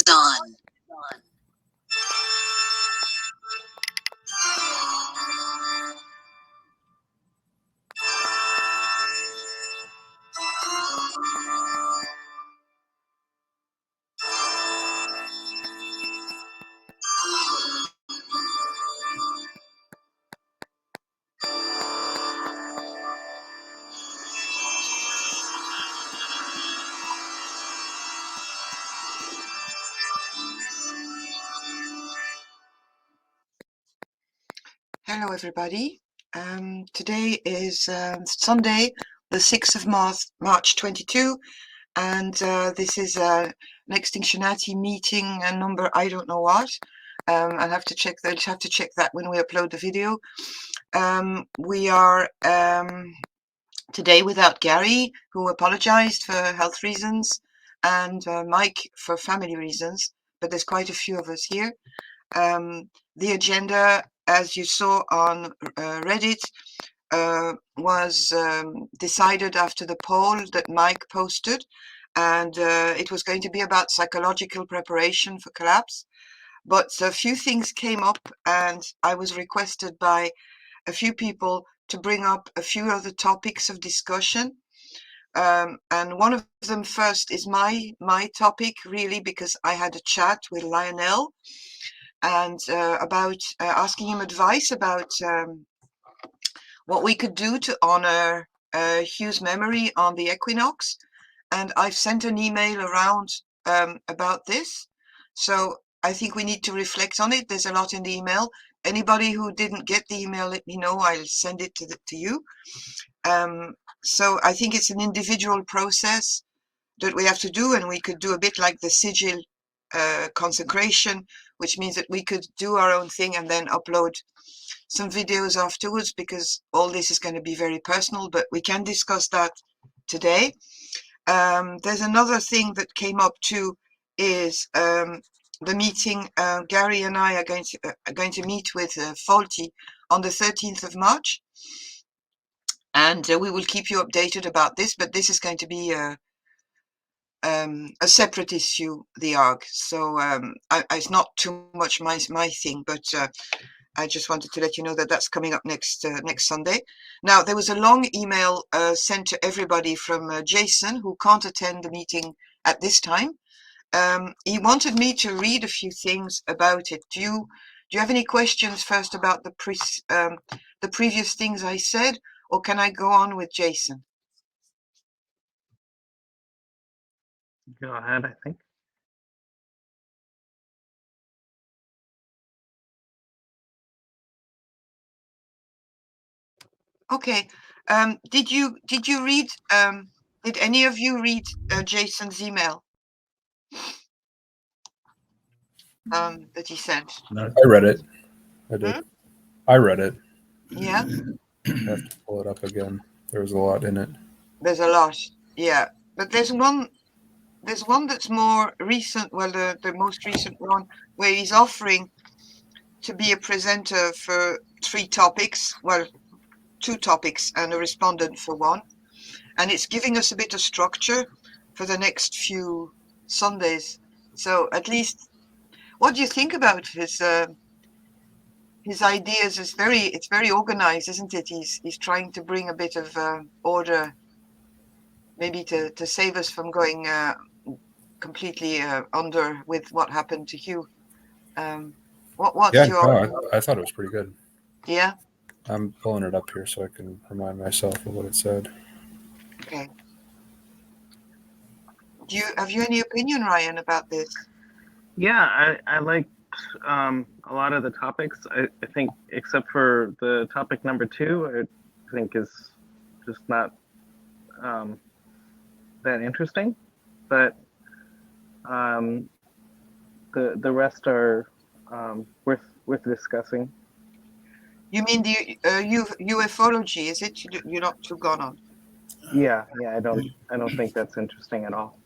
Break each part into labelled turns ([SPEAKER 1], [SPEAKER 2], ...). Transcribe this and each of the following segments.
[SPEAKER 1] on.
[SPEAKER 2] Hello, everybody. Today is Sunday, the 6th of March 22, and this is an Extinctionati meeting number, I don't know what. I'll have to check that. I'll have to check that when we upload the video. We are today without Gary, who apologized for health reasons, and Mike for family reasons, but there's quite a few of us here. The agenda, as you saw on Reddit, was decided after the poll that Mike posted, and it was going to be about psychological preparation for collapse. But a few things came up, and I was requested by a few people to bring up a few other topics of discussion. And one of them first is my topic, really, because I had a chat with Lionel and about asking him advice about what we could do to honor Hugh's memory on the equinox. And I've sent an email around about this. So I think we need to reflect on it. There's a lot in the email. Anybody who didn't get the email, let me know. I'll send it to you. So I think it's an individual process that we have to do, and we could do a bit like the sigil consecration, which means that we could do our own thing and then upload some videos afterwards, because all this is going to be very personal, but we can discuss that today. There's another thing that came up too, is the meeting. Gary and I are going to meet with Faulty on the 13th of March, and we will keep you updated about this, but this is going to be a separate issue, the ARG. So it's not too much my thing, but I just wanted to let you know that that's coming up next Sunday. Now, there was a long email sent to everybody from Jason, who can't attend the meeting at this time. He wanted me to read a few things about it. Do you have any questions first about the previous things I said, or can I go on with Jason?
[SPEAKER 3] Go ahead, I think.
[SPEAKER 2] Okay. Did you read? Did any of you read Jason's email that he sent?
[SPEAKER 4] I read it. I did. I read it.
[SPEAKER 2] Yeah.
[SPEAKER 4] I have to pull it up again. There was a lot in it.
[SPEAKER 2] There's a lot. Yeah, but there's one that's more recent. Well, the most recent one where he's offering to be a presenter for 3 topics. Well, 2 topics and a respondent for one. And it's giving us a bit of structure for the next few Sundays. So at least, what do you think about his ideas? It's very organized, isn't it? He's trying to bring a bit of order, maybe to save us from going completely under with what happened to Hugh. What's
[SPEAKER 4] Yeah,
[SPEAKER 2] your?
[SPEAKER 4] no, I thought it was pretty good.
[SPEAKER 2] Yeah.
[SPEAKER 4] I'm pulling it up here so I can remind myself of what it said.
[SPEAKER 2] Okay. Have you any opinion, Ryan, about this?
[SPEAKER 3] Yeah, I liked a lot of the topics. I think, except for the topic number 2, I think is just not that interesting. But the rest are worth discussing.
[SPEAKER 2] You mean the ufology? Is it you're not too gone on?
[SPEAKER 3] Yeah. I don't think that's interesting at all.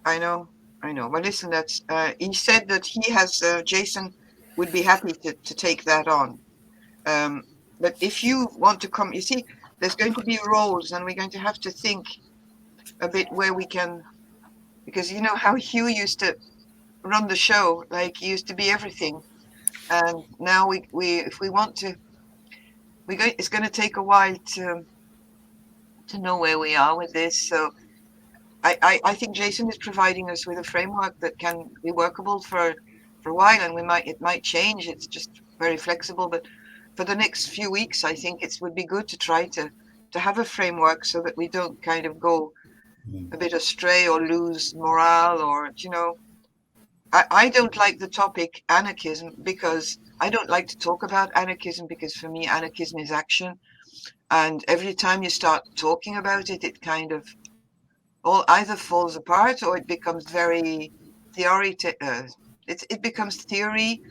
[SPEAKER 2] I know. Well, listen, that's he said that he has Jason would be happy to take that on. But if you want to come, you see, there's going to be roles, and we're going to have to think a bit where we can, because you know how Hugh used to run the show. Like he used to be everything, and now we if we want to, it's going to take a while to know where we are with this. So I think Jason is providing us with a framework that can be workable for a while, and it might change. It's just very flexible, but for the next few weeks, I think it would be good to try to have a framework so that we don't kind of go a bit astray or lose morale, or I don't like the topic anarchism because I don't like to talk about anarchism, because for me anarchism is action, and every time you start talking about it, it kind of all either falls apart or it becomes very theoretic. It becomes theory,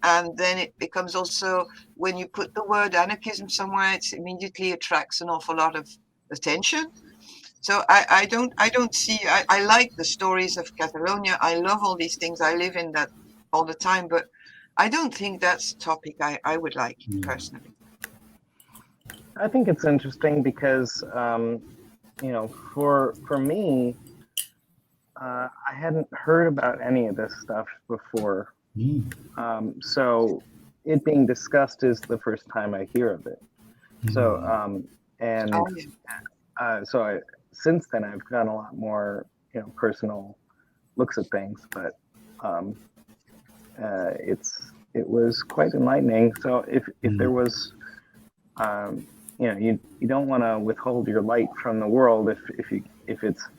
[SPEAKER 2] and then it becomes also, when you put the word anarchism somewhere, it immediately attracts an awful lot of attention. So I don't see. I like the stories of Catalonia. I love all these things. I live in that all the time, but I don't think that's a topic I would like personally.
[SPEAKER 3] I think it's interesting because, for me, I hadn't heard about any of this stuff before. So it being discussed is the first time I hear of it. So, and
[SPEAKER 2] Oh, yeah.
[SPEAKER 3] so since then I've done a lot more, personal looks at things, but it was quite enlightening. So if there was, you don't want to withhold your light from the world if it's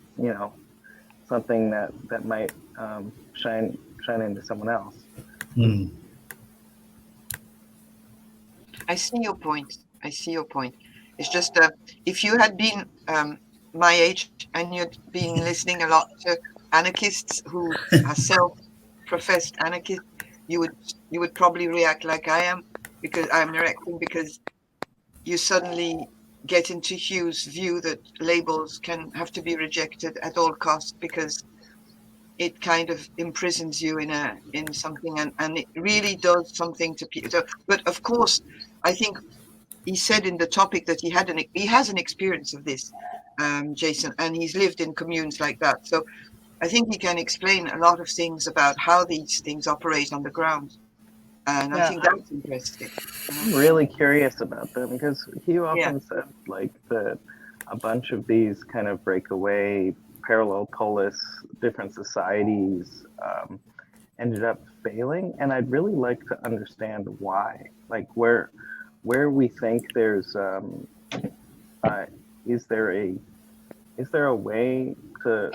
[SPEAKER 3] something that might shine into someone else.
[SPEAKER 2] I see your point. I see your point. It's just if you had been my age and you'd been listening a lot to anarchists who are self-professed anarchists, you would probably react like I am, because I'm reacting because you suddenly get into Hugh's view that labels have to be rejected at all costs, because it kind of imprisons you in something, and it really does something to people. So, but of course, I think he said in the topic that he has an experience of this, Jason, and he's lived in communes like that. So I think he can explain a lot of things about how these things operate on the ground, and I think that's interesting.
[SPEAKER 3] I'm really curious about them because Hugh
[SPEAKER 2] Yeah.
[SPEAKER 3] often said like that a bunch of these kind of breakaway parallel polis different societies ended up failing, and I'd really like to understand why. Like where we think there's is there a way to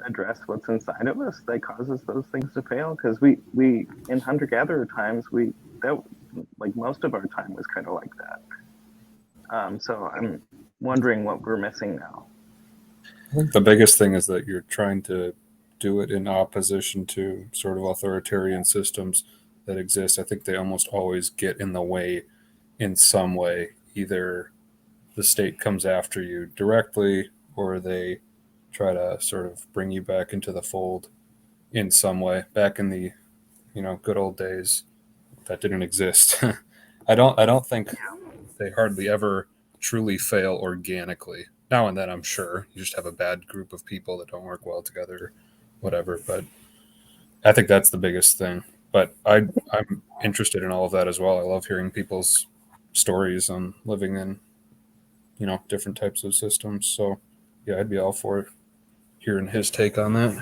[SPEAKER 3] address what's inside of us that causes those things to fail? Because we in hunter-gatherer times like most of our time was kind of like that. So I'm wondering what we're missing now.
[SPEAKER 4] I think the biggest thing is that you're trying to do it in opposition to sort of authoritarian systems that exist. I think they almost always get in the way in some way. Either the state comes after you directly, or they try to sort of bring you back into the fold in some way. Back in the good old days, that didn't exist. I don't think they hardly ever truly fail organically. Now and then, I'm sure you just have a bad group of people that don't work well together, whatever. But I think that's the biggest thing. But I'm interested in all of that as well. I love hearing people's stories on living in different types of systems. So yeah, I'd be all for hearing his take on that.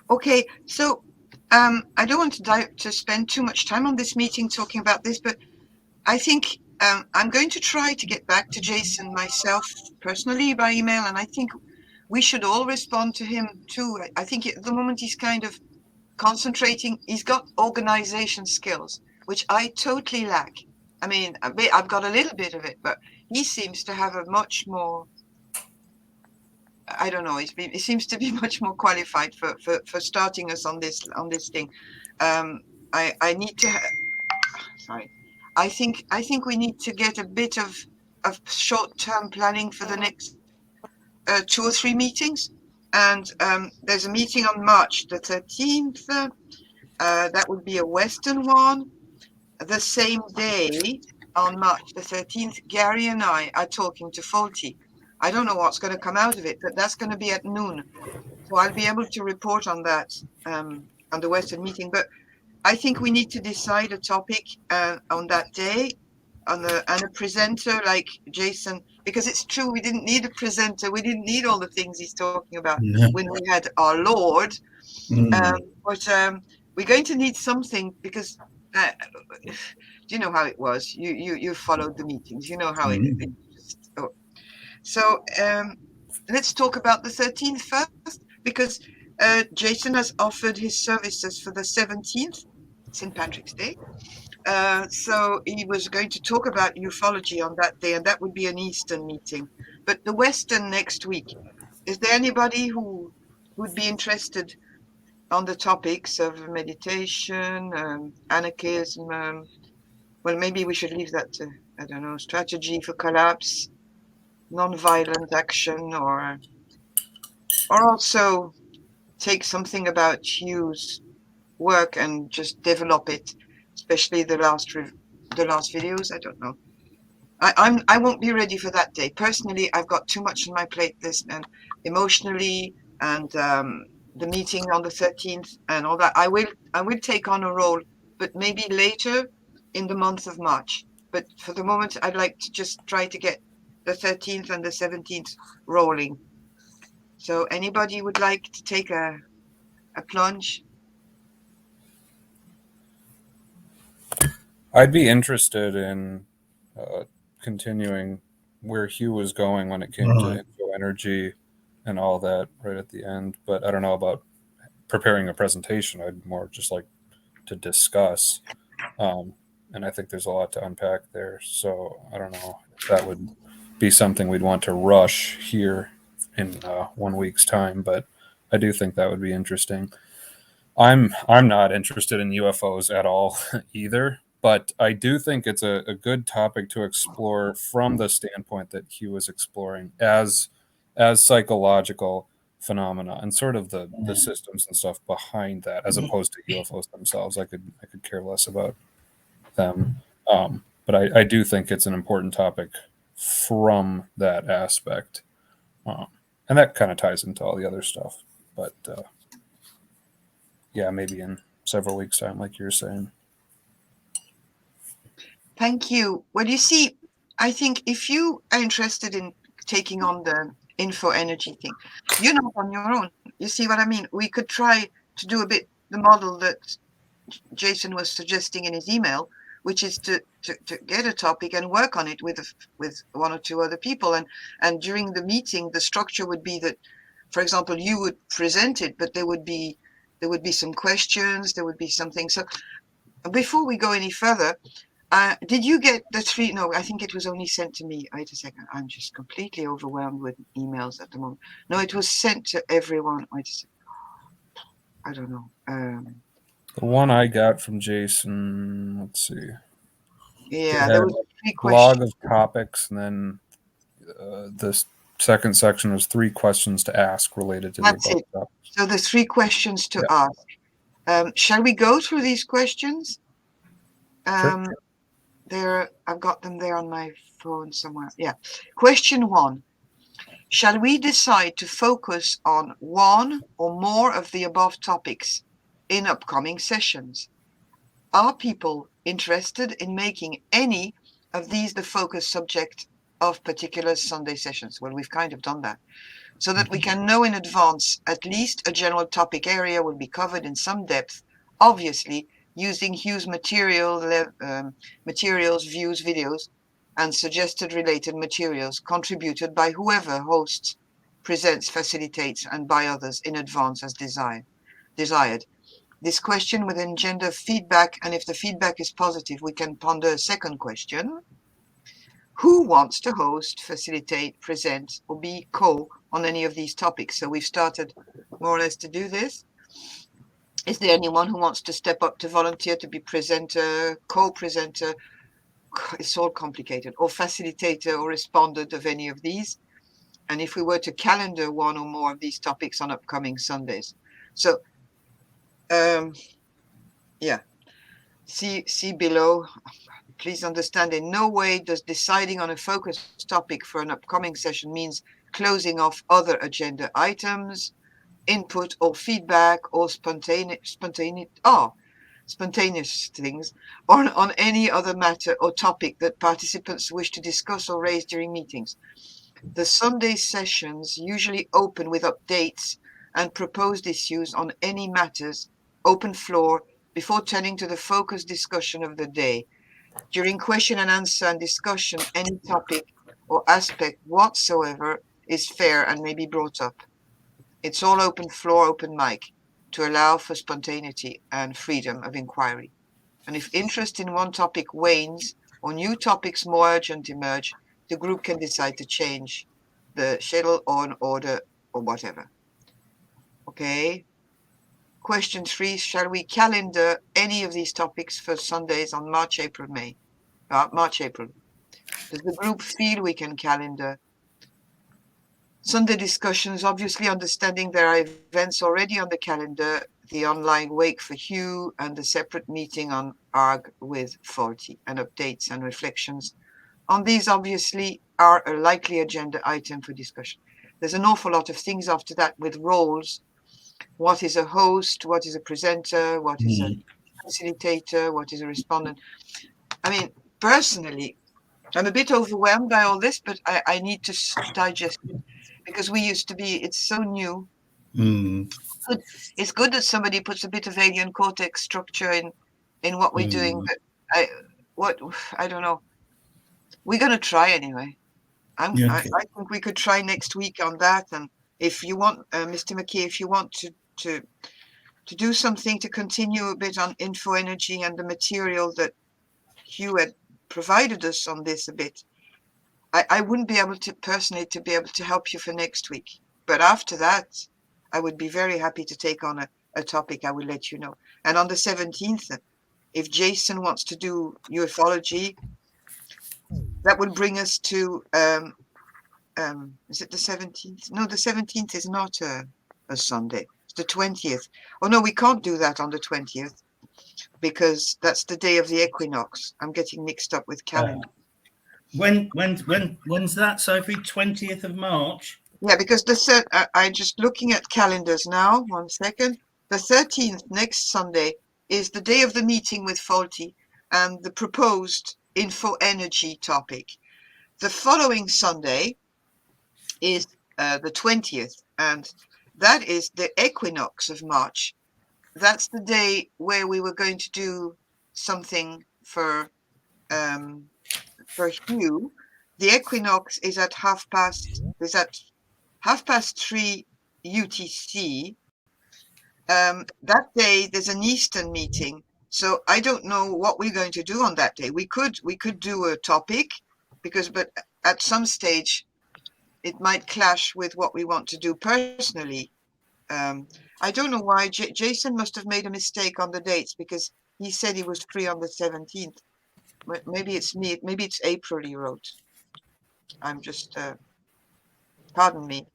[SPEAKER 2] Okay, so I don't want to spend too much time on this meeting talking about this, but I think I'm going to try to get back to Jason myself personally by email, and I think we should all respond to him too. I think at the moment he's kind of concentrating. He's got organization skills, which I totally lack. I mean, I've got a little bit of it, but he seems to have a much more, I don't know, he seems to be much more qualified for starting us on this thing. I need to, sorry. I think we need to get a bit of short-term planning for the next 2 or 3 meetings. And there's a meeting on March the 13th. That would be a Western one. The same day, on March the 13th, Gary and I are talking to Faulty. I don't know what's going to come out of it, but that's going to be at noon. So I'll be able to report on that on the Western meeting. But I think we need to decide a topic on that day, and a presenter like Jason, because it's true, we didn't need a presenter. We didn't need all the things he's talking about when we had our Lord. But we're going to need something, because you know how it was. You followed the meetings. You know how it just. Oh. So let's talk about the 13th first, because Jason has offered his services for the 17th, St. Patrick's Day. So he was going to talk about ufology on that day, and that would be an Eastern meeting. But the Western next week, is there anybody who would be interested on the topics of meditation, anarchism? Well, maybe we should leave that to, I don't know, strategy for collapse, non-violent action, or also take something about Hugh's work and just develop it, especially the last videos. I don't know. I won't be ready for that day. Personally, I've got too much on my plate, this and emotionally, and the meeting on the 13th and all that. I will take on a role, but maybe later in the month of March. But for the moment, I'd like to just try to get the 13th and the 17th rolling. So anybody would like to take a plunge?
[SPEAKER 4] I'd be interested in continuing where Hugh was going when it came to info energy and all that right at the end. But I don't know about preparing a presentation. I'd more just like to discuss. And I think there's a lot to unpack there. So I don't know if that would be something we'd want to rush here in 1 week's time, but I do think that would be interesting. I'm not interested in UFOs at all either, but I do think it's a good topic to explore from the standpoint that Hugh was exploring as psychological phenomena and sort of the systems and stuff behind that, as opposed to UFOs themselves. I could care less about them, but I do think it's an important topic from that aspect, and that kind of ties into all the other stuff. But yeah, maybe in several weeks' time, like you're saying.
[SPEAKER 2] Thank you. Well, you see, I think if you are interested in taking on the info energy thing, you're not on your own. You see what I mean? We could try to do a bit the model that Jason was suggesting in his email, which is to get a topic and work on it with one or two other people. And during the meeting, the structure would be that, for example, you would present it, but there would be some questions, there would be something. So before we go any further, did you get the three? No, I think it was only sent to me. Wait a second. I'm just completely overwhelmed with emails at the moment. No, it was sent to everyone. Wait a second. I don't know.
[SPEAKER 4] The one I got from Jason, let's see.
[SPEAKER 2] Yeah, there was 3
[SPEAKER 4] blog
[SPEAKER 2] questions.
[SPEAKER 4] of topics, and then the second section was 3 questions to ask related to
[SPEAKER 2] That's
[SPEAKER 4] the above
[SPEAKER 2] it.
[SPEAKER 4] topics.
[SPEAKER 2] So the 3 questions to ask. Shall we go through these questions?
[SPEAKER 4] Sure.
[SPEAKER 2] I've got them there on my phone somewhere. Yeah. Question 1. Shall we decide to focus on one or more of the above topics in upcoming sessions? Are people interested in making any of these the focus subject of particular Sunday sessions? Well, we've kind of done that. So that we can know in advance at least a general topic area will be covered in some depth, obviously using Hugh's materials, views, videos, and suggested related materials contributed by whoever hosts, presents, facilitates, and by others in advance as desired. This question will engender feedback, and if the feedback is positive, we can ponder a second question. Who wants to host, facilitate, present, or be on any of these topics? So we've started more or less to do this. Is there anyone who wants to step up to volunteer to be presenter, co-presenter? It's all complicated. Or facilitator or respondent of any of these? And if we were to calendar one or more of these topics on upcoming Sundays. So, yeah, see below. Please understand in no way does deciding on a focused topic for an upcoming session means closing off other agenda items, input or feedback or spontaneous things on any other matter or topic that participants wish to discuss or raise during meetings. The Sunday sessions usually open with updates and proposed issues on any matters, open floor, before turning to the focused discussion of the day. During question and answer and discussion, any topic or aspect whatsoever is fair and may be brought up. It's all open floor, open mic, to allow for spontaneity and freedom of inquiry. And if interest in one topic wanes or new topics more urgent emerge, the group can decide to change the schedule or an order or whatever. Okay. Question 3, shall we calendar any of these topics for Sundays on March, April, May? March, April. Does the group feel we can calendar Sunday discussions, obviously understanding there are events already on the calendar, the online wake for Hugh and the separate meeting on ARG with Faulty, and updates and reflections on these obviously are a likely agenda item for discussion. There's an awful lot of things after that with roles. What is a host? What is a presenter? What is a facilitator? What is a respondent? I mean, personally, I'm a bit overwhelmed by all this, but I need to digest it because we used to be, it's so new. It's good that somebody puts a bit of alien cortex structure in what we're doing, but I don't know. We're going to try anyway. I think we could try next week on that. And if you want, Mr. McKee, if you want to do something to continue a bit on info energy and the material that Hugh had provided us on this a bit, I wouldn't be able to personally to be able to help you for next week. But after that, I would be very happy to take on a topic. I will let you know. And on the 17th, if Jason wants to do ufology, that will bring us to, is it the 17th? No, the 17th is not a Sunday. It's the 20th. Oh, no, we can't do that on the 20th because that's the day of the equinox. I'm getting mixed up with calendar.
[SPEAKER 1] When's that, Sophie? 20th of March?
[SPEAKER 2] Yeah, because I'm just looking at calendars now. 1 second. The 13th, next Sunday, is the day of the meeting with Faulty and the proposed info energy topic. The following Sunday is the 20th, and that is the equinox of March. That's the day where we were going to do something for Hugh. The equinox is at 3:30 UTC. That day there's an Eastern meeting, so I don't know what we're going to do on that day. We could do a topic but at some stage it might clash with what we want to do personally. I don't know why Jason must have made a mistake on the dates because he said he was free on the 17th. Maybe it's me. Maybe it's April he wrote. I'm just, pardon me.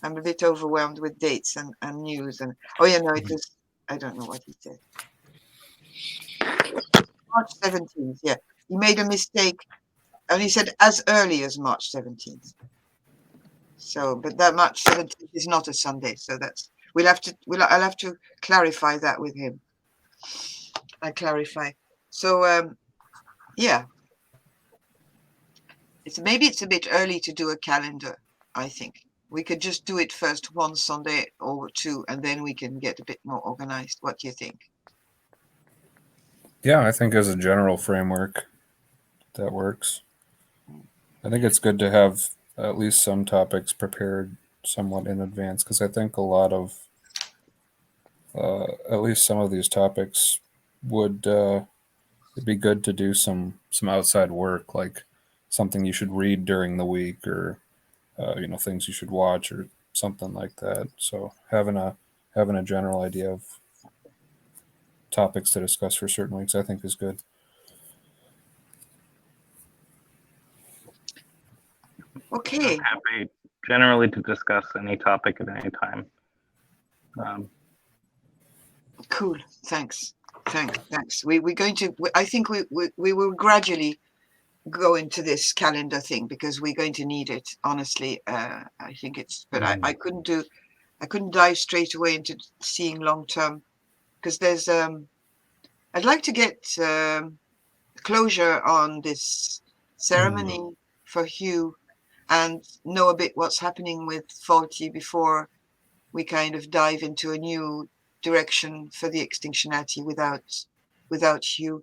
[SPEAKER 2] I'm a bit overwhelmed with dates and news. And oh, yeah, no, it was, I don't know what he said. March 17th, yeah. He made a mistake and he said as early as March 17th. So, but that March 17th is not a Sunday. So that's, I'll have to clarify that with him. I clarify. So, yeah. Maybe it's a bit early to do a calendar, I think. We could just do it first one Sunday or two, and then we can get a bit more organized. What do you think?
[SPEAKER 4] Yeah, I think as a general framework, that works. I think it's good to have at least some topics prepared somewhat in advance, because I think a lot of, at least some of these topics would it'd be good to do some outside work, like something you should read during the week, or things you should watch, or something like that. So having a general idea of topics to discuss for certain weeks, I think, is good.
[SPEAKER 2] Okay.
[SPEAKER 3] I'm happy generally to discuss any topic at any time.
[SPEAKER 2] Cool. Thanks. Thanks. We're going to. I think we will gradually go into this calendar thing because we're going to need it. Honestly, I think it's. But I couldn't dive straight away into seeing long term because there's. I'd like to get closure on this ceremony for Hugh and know a bit what's happening with Faulty before we kind of dive into a new direction for the Extinctionati without Hugh.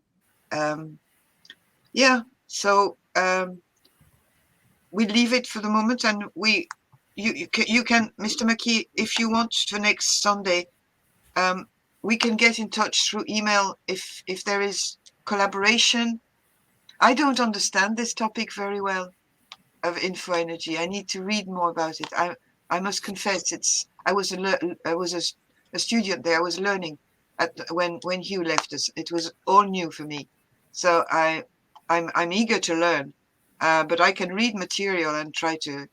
[SPEAKER 2] Yeah, so we leave it for the moment, and you can, Mr. McKee, if you want for next Sunday, we can get in touch through email if there is collaboration. I don't understand this topic very well of info energy. I need to read more about it. I must confess, I was a student there. I was learning when Hugh left us. It was all new for me, so I'm eager to learn. But I can read material and try to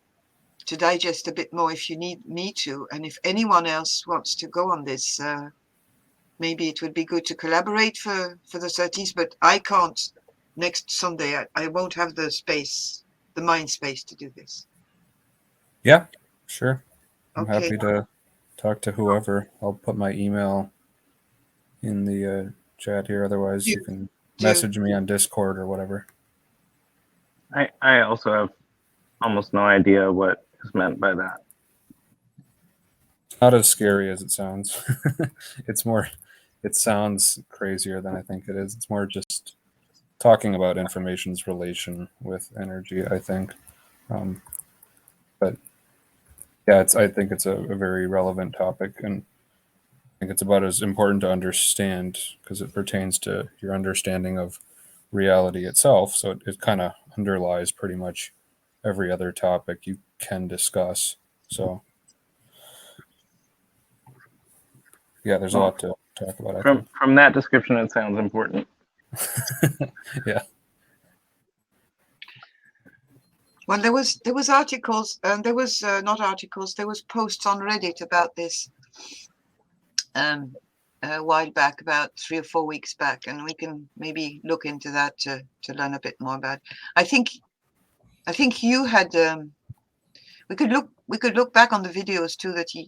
[SPEAKER 2] digest a bit more if you need me to. And if anyone else wants to go on this, maybe it would be good to collaborate for the 13th. But I can't next Sunday. I won't have the space, the mind space to do this.
[SPEAKER 4] Yeah, sure. I'm
[SPEAKER 2] Okay.
[SPEAKER 4] happy to talk to whoever. I'll put my email in the chat here. Otherwise, you can message me on Discord or whatever.
[SPEAKER 3] I also have almost no idea what is meant by that.
[SPEAKER 4] Not as scary as it sounds. It sounds crazier than I think it is. It's more just talking about information's relation with energy, I think. But yeah, I think it's a very relevant topic, and I think it's about as important to understand because it pertains to your understanding of reality itself. So it kind of underlies pretty much every other topic you can discuss. So yeah, there's a lot to talk about.
[SPEAKER 3] From that description, it sounds important.
[SPEAKER 4] Yeah.
[SPEAKER 2] Well, there was articles, and there was not articles. There was posts on Reddit about this a while back, about 3 or 4 weeks back, and we can maybe look into that to learn a bit more about. I think you had. We could look back on the videos too that he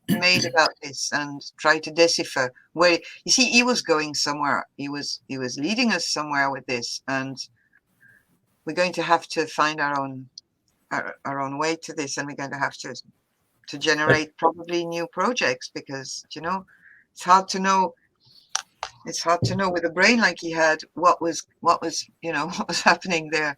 [SPEAKER 2] made about this and try to decipher where you see he was going somewhere. He was leading us somewhere with this, and we're going to have to find our own way to this, and we're going to have to generate probably new projects because it's hard to know. It's hard to know with a brain like he had what was what was happening there.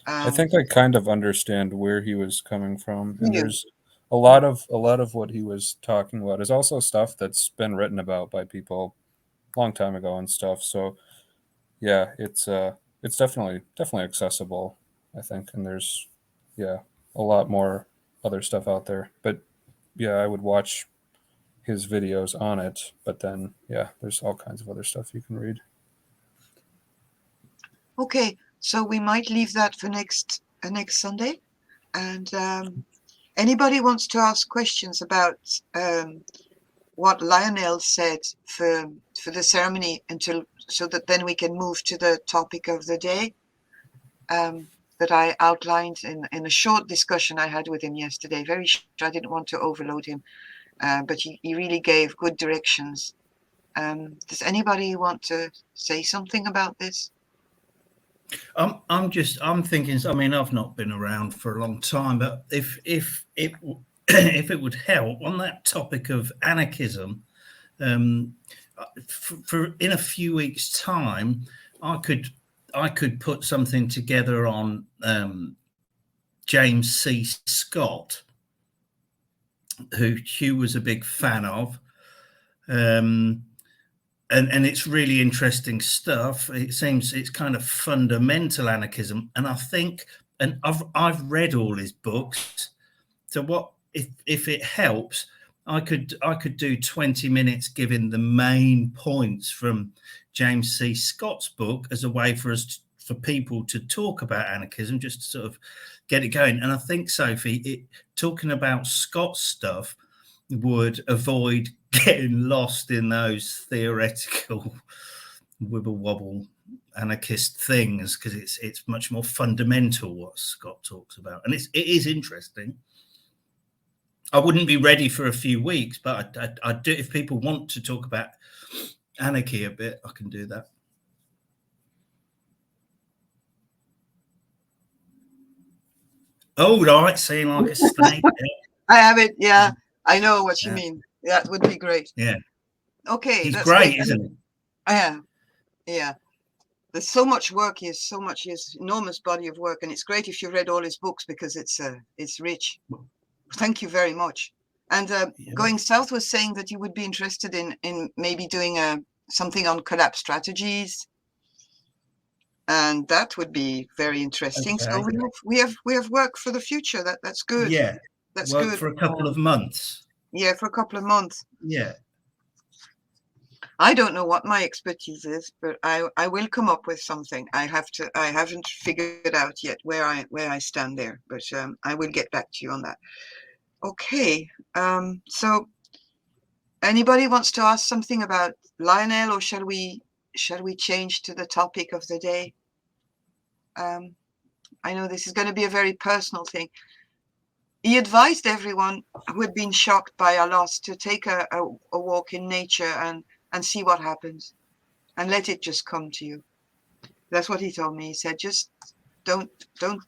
[SPEAKER 4] I think I kind of understand where he was coming from, and there's a lot of what he was talking about is also stuff that's been written about by people a long time ago and stuff. So yeah, it's definitely accessible, I think, and there's a lot more other stuff out there. But yeah, I would watch his videos on it, but then there's all kinds of other stuff you can read.
[SPEAKER 2] Okay, so we might leave that for next Sunday, and anybody wants to ask questions about what Lionel said for the ceremony so that then we can move to the topic of the day that I outlined in a short discussion I had with him yesterday. Very short. I didn't want to overload him, but he really gave good directions. Does anybody want to say something about this?
[SPEAKER 1] I'm thinking. I mean, I've not been around for a long time, but if it would help on that topic of anarchism, for in a few weeks' time, I could put something together on James C. Scott, who Hugh was a big fan of. And it's really interesting stuff. It seems it's kind of fundamental anarchism, and I think, and I've read all his books. So what if it helps? I could do 20 minutes giving the main points from James C. Scott's book as a way for people to talk about anarchism, just to sort of get it going. And I think, Sophie, talking about Scott's stuff would avoid getting lost in those theoretical wibble wobble anarchist things, because it's much more fundamental what Scott talks about, and it is interesting. I wouldn't be ready for a few weeks, but I do. If people want to talk about anarchy a bit, I can do that. Oh, right, saying like a snake.
[SPEAKER 2] I have it. Yeah, I know what you mean. That would be great.
[SPEAKER 1] Yeah.
[SPEAKER 2] Okay,
[SPEAKER 1] He's
[SPEAKER 2] that's
[SPEAKER 1] great, isn't he?
[SPEAKER 2] Yeah, yeah. There's so much work. He has enormous body of work, and it's great if you read all his books, because it's rich. Thank you very much. And Going South was saying that you would be interested in maybe doing something on collapse strategies, and that would be very interesting.
[SPEAKER 1] Okay.
[SPEAKER 2] So we have work for the future. That's good.
[SPEAKER 1] Yeah.
[SPEAKER 2] That's
[SPEAKER 1] Work
[SPEAKER 2] good.
[SPEAKER 1] for a couple of months.
[SPEAKER 2] Yeah, for a couple of months.
[SPEAKER 1] Yeah.
[SPEAKER 2] I don't know what my expertise is, but I will come up with something. I haven't figured out yet where I stand there, but I will get back to you on that. Okay. So anybody wants to ask something about Lionel, or shall we change to the topic of the day? I know this is going to be a very personal thing. He advised everyone who had been shocked by our loss to take a walk in nature and see what happens, and let it just come to you. That's what he told me. He said, just don't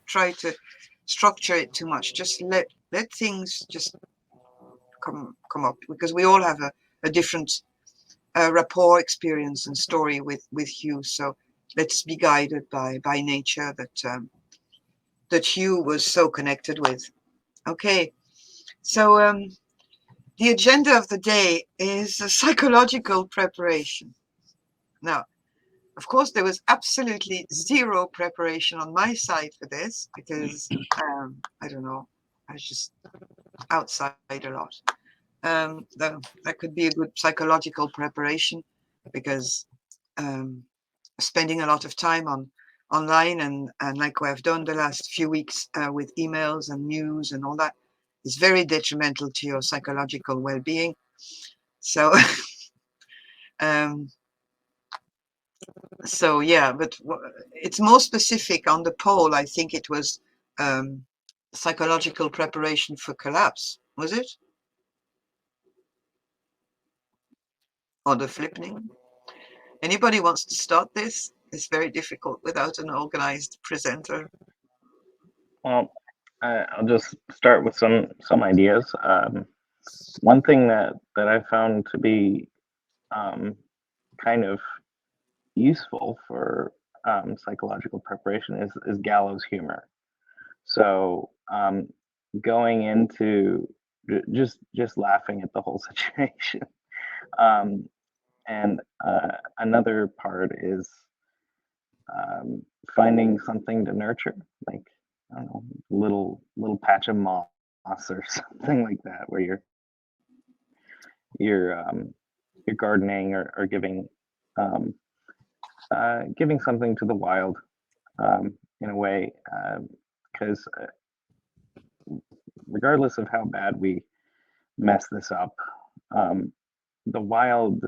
[SPEAKER 2] try to structure it too much. Just let things just come up, because we all have a different rapport, experience, and story with Hugh. So let's be guided by nature that Hugh was so connected with. Okay, so the agenda of the day is a psychological preparation. Now, of course, there was absolutely zero preparation on my side for this, because I don't know, I was just outside a lot. That could be a good psychological preparation, because spending a lot of time online and like I've done the last few weeks with emails and news and all that is very detrimental to your psychological well-being. So so yeah, but it's more specific on the poll. I think it was psychological preparation for collapse, was it? Or the flippening? Anybody wants to start this? It's very difficult without an organized presenter.
[SPEAKER 3] Well, I'll just start with some ideas. One thing that I found to be kind of useful for psychological preparation is gallows humor. So going into just laughing at the whole situation. And another part is finding something to nurture, like I don't know, little patch of moss or something like that, where you're gardening or giving giving something to the wild in a way, because regardless of how bad we mess this up, the wild,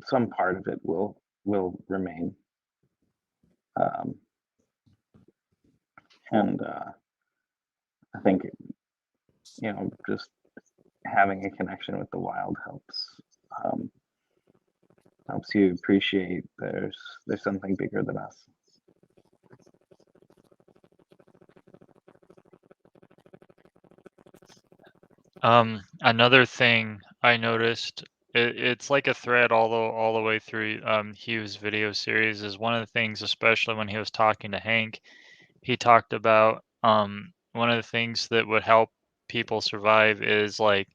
[SPEAKER 3] some part of it will remain. And I think just having a connection with the wild helps you appreciate there's something bigger than us.
[SPEAKER 5] Another thing I noticed, it's like a thread all the way through Hugh's video series, is one of the things, especially when he was talking to Hank, he talked about one of the things that would help people survive is like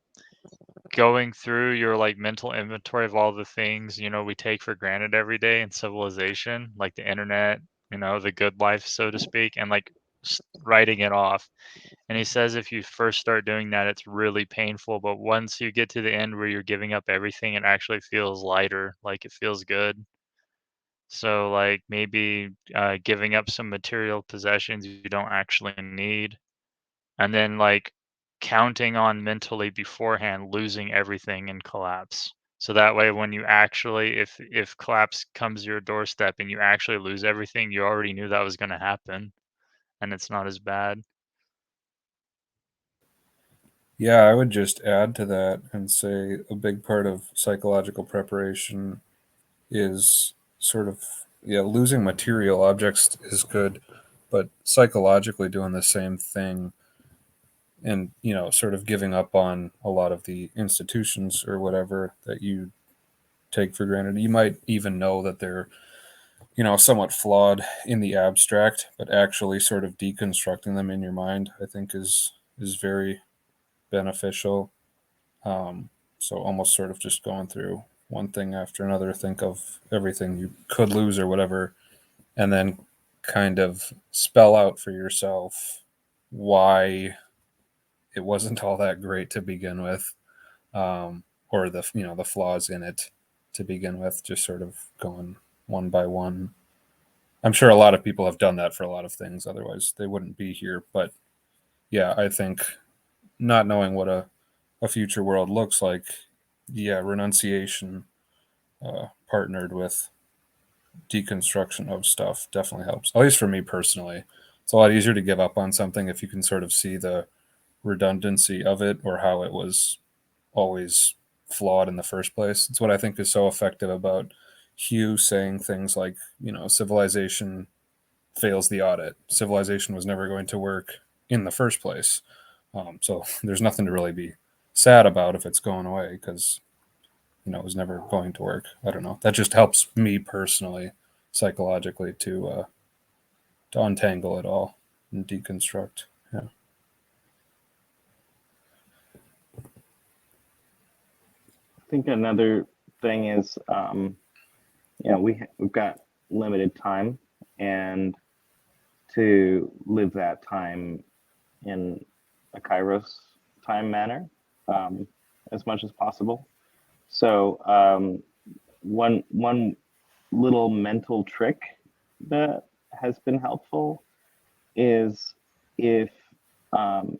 [SPEAKER 5] going through your like mental inventory of all the things we take for granted every day in civilization, like the internet, the good life, so to speak, and like writing it off. And he says if you first start doing that, it's really painful, but once you get to the end where you're giving up everything, it actually feels lighter, like it feels good. So like maybe giving up some material possessions you don't actually need, and then like counting on mentally beforehand losing everything in collapse. So that way, when you actually, if collapse comes to your doorstep and you actually lose everything, you already knew that was going to happen, and it's not as bad.
[SPEAKER 4] Yeah, I would just add to that and say a big part of psychological preparation is sort of, yeah, losing material objects is good, but psychologically doing the same thing and, sort of giving up on a lot of the institutions or whatever that you take for granted. You might even know that they're, somewhat flawed in the abstract, but actually sort of deconstructing them in your mind, I think is very beneficial. So almost sort of just going through one thing after another, think of everything you could lose or whatever, and then kind of spell out for yourself why it wasn't all that great to begin with, or the flaws in it to begin with. Just sort of going one by one. I'm sure a lot of people have done that for a lot of things. Otherwise, they wouldn't be here. But yeah, I think not knowing what a future world looks like, yeah, renunciation partnered with deconstruction of stuff definitely helps. At least for me personally, it's a lot easier to give up on something if you can sort of see the redundancy of it or how it was always flawed in the first place. It's what I think is so effective about Hugh saying things like, civilization fails the audit. Civilization was never going to work in the first place. So there's nothing to really be sad about if it's going away because it was never going to work. I don't know. That just helps me personally, psychologically, to untangle it all and deconstruct. Yeah.
[SPEAKER 3] I think another thing is, we've got limited time, and to live that time in a Kairos time manner as much as possible. So one little mental trick that has been helpful is if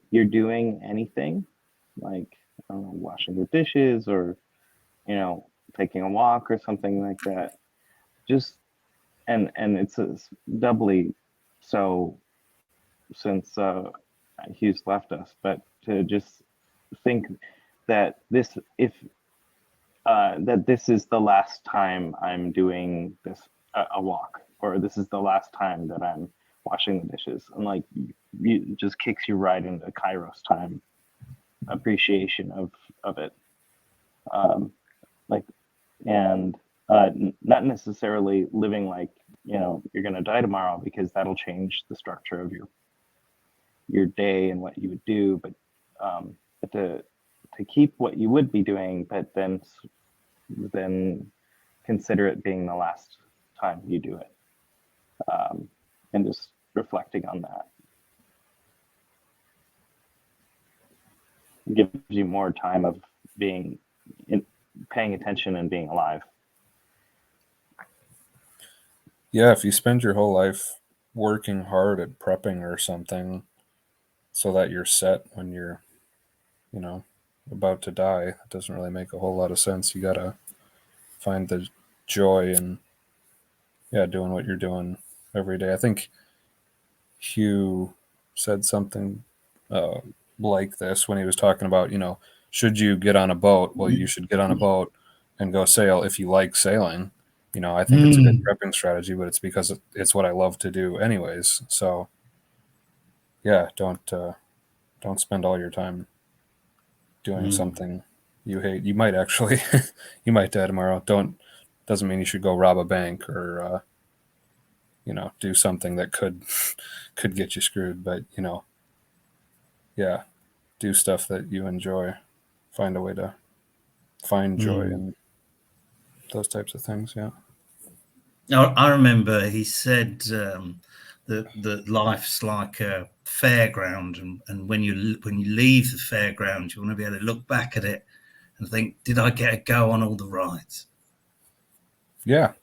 [SPEAKER 3] you're doing anything like, I don't know, washing the dishes or taking a walk or something like that, just and it's doubly so since Hughes left us, but to just think that this is the last time I'm doing this a walk, or this is the last time that I'm washing the dishes, and like it just kicks you right into Kairos time appreciation of it, like and not necessarily living like you're gonna die tomorrow, because that'll change the structure of your day and what you would do, but to keep what you would be doing, but then consider it being the last time you do it, and just reflecting on that gives you more time of paying attention and being alive.
[SPEAKER 4] Yeah, if you spend your whole life working hard at prepping or something so that you're set when you're, about to die, it doesn't really make a whole lot of sense. You gotta find the joy in, yeah, doing what you're doing every day. I think Hugh said something like this when he was talking about, should you get on a boat? Well, you should get on a boat and go sail if you like sailing. I think it's a good prepping strategy, but it's because it's what I love to do anyways. So yeah, don't spend all your time doing something you hate. You might actually, you might die tomorrow. Doesn't mean you should go rob a bank or, do something that could get you screwed. But, yeah, do stuff that you enjoy. Find a way to find joy in those types of things. Yeah.
[SPEAKER 1] I remember he said that life's like a fairground, and when you leave the fairground, you want to be able to look back at it and think, did I get a go on all the rides?
[SPEAKER 4] Yeah.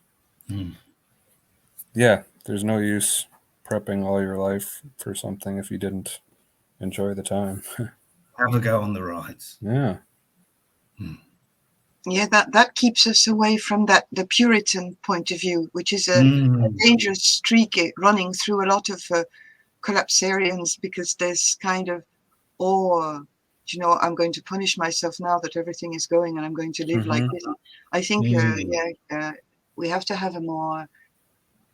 [SPEAKER 4] Yeah. There's no use prepping all your life for something if you didn't enjoy the time.
[SPEAKER 1] have a go on the rides.
[SPEAKER 4] Yeah.
[SPEAKER 2] Yeah, that keeps us away from the Puritan point of view, which is a
[SPEAKER 1] Mm.
[SPEAKER 2] dangerous streak running through a lot of collapsarians, because there's kind of, I'm going to punish myself now that everything is going, and I'm going to live like this. I think, we have to have a more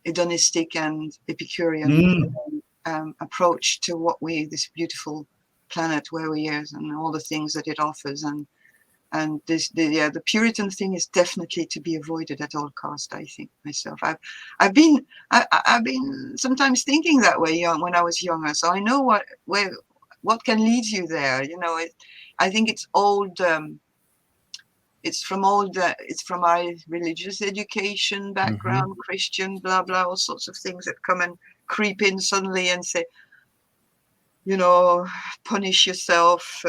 [SPEAKER 2] hedonistic and Epicurean approach to this beautiful planet where we are, and all the things that it offers, and the Puritan thing is definitely to be avoided at all cost. I think myself. I've been sometimes thinking that way when I was younger, so I know what can lead you there. I think it's old. It's from my religious education background, Christian, blah blah, all sorts of things that come and creep in suddenly and say, punish yourself,